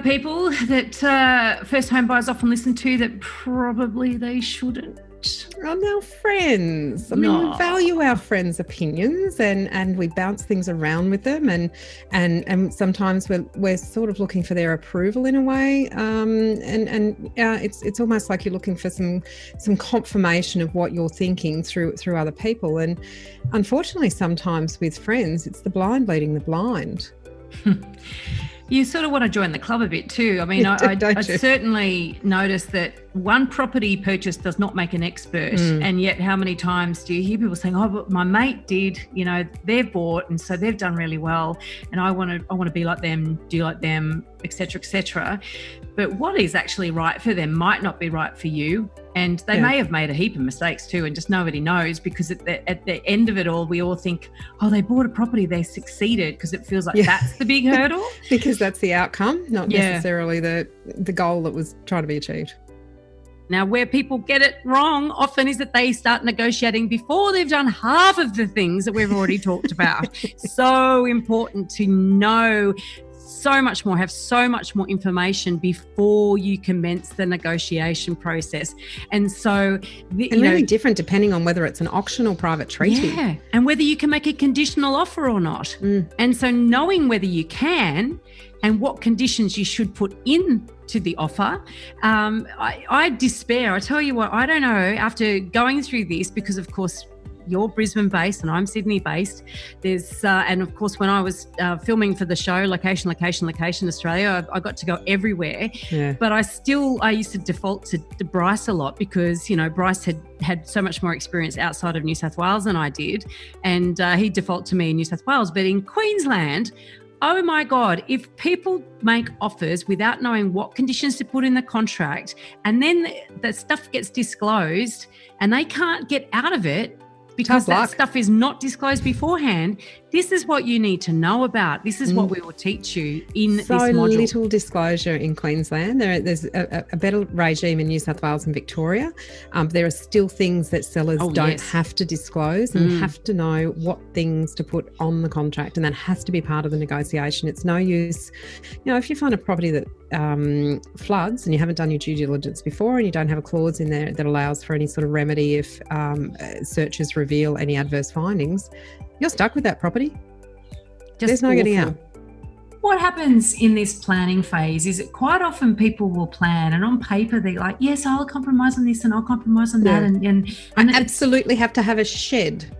People that first home buyers often listen to that probably they shouldn't. Our friends. I mean, we value our friends' opinions and we bounce things around with them and sometimes we're sort of looking for their approval in a way. It's almost like you're looking for some confirmation of what you're thinking through other people. And unfortunately, sometimes with friends, it's the blind leading the blind. You sort of want to join the club a bit too. I mean, I certainly noticed that one property purchase does not make an expert. And yet how many times do you hear people saying, oh, but my mate did, they've bought and so they've done really well and I want to be like them, do like them, et cetera, et cetera. But what is actually right for them might not be right for you. And they may have made a heap of mistakes too and just nobody knows, because at the end of it all, we all think, oh, they bought a property, they succeeded, because it feels like that's the big hurdle. Because that's the outcome, not necessarily the goal that was trying to be achieved. Now, where people get it wrong often is that they start negotiating before they've done half of the things that we've already talked about. So important to know so much more, have so much more information before you commence the negotiation process. And so really different depending on whether it's an auction or private treaty. Yeah, and whether you can make a conditional offer or not. And so knowing whether you can and what conditions you should put into the offer. I despair. I tell you what, I don't know, after going through this, because of course you're Brisbane based and I'm Sydney based. There's and of course when I was filming for the show, Location Australia, I got to go everywhere. But I used to default to Bryce a lot because Bryce had so much more experience outside of New South Wales than I did, and he'd default to me in New South Wales. But in Queensland, oh my God, if people make offers without knowing what conditions to put in the contract, and then the stuff gets disclosed and they can't get out of it because that stuff is not disclosed beforehand, this is what you need to know about. This is what we will teach you in this module. So little disclosure in Queensland. There's a better regime in New South Wales and Victoria. There are still things that sellers don't have to disclose and have to know what things to put on the contract, and that has to be part of the negotiation. It's no use, if you find a property that floods and you haven't done your due diligence before and you don't have a clause in there that allows for any sort of remedy if searches reveal any adverse findings, you're stuck with that property. There's no getting out. What happens in this planning phase is that quite often people will plan and on paper they're like, yes, I'll compromise on this and I'll compromise on that. And I absolutely have to have a shed.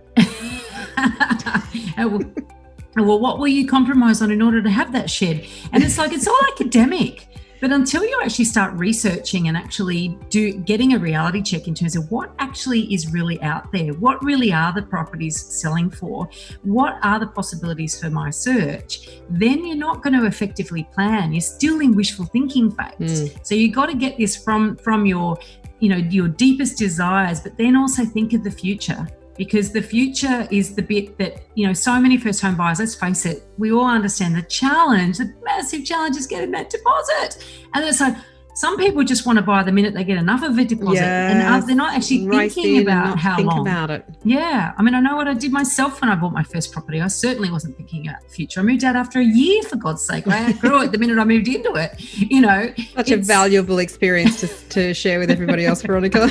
Well, what will you compromise on in order to have that shed? And it's like, it's all academic. But until you actually start researching and actually getting a reality check in terms of what actually is really out there, what really are the properties selling for, what are the possibilities for my search, then you're not going to effectively plan. You're still in wishful thinking phase. So you've got to get this from your, your deepest desires, but then also think of the future. Because the future is the bit that, so many first home buyers, let's face it, we all understand the massive challenge is getting that deposit. And it's like, some people just want to buy the minute they get enough of a deposit, and they're not actually thinking about how long. Think about it. Yeah. I mean, I know what I did myself when I bought my first property. I certainly wasn't thinking about the future. I moved out after a year, for God's sake. I outgrew it the minute I moved into it. Such a valuable experience to share with everybody else, Veronica.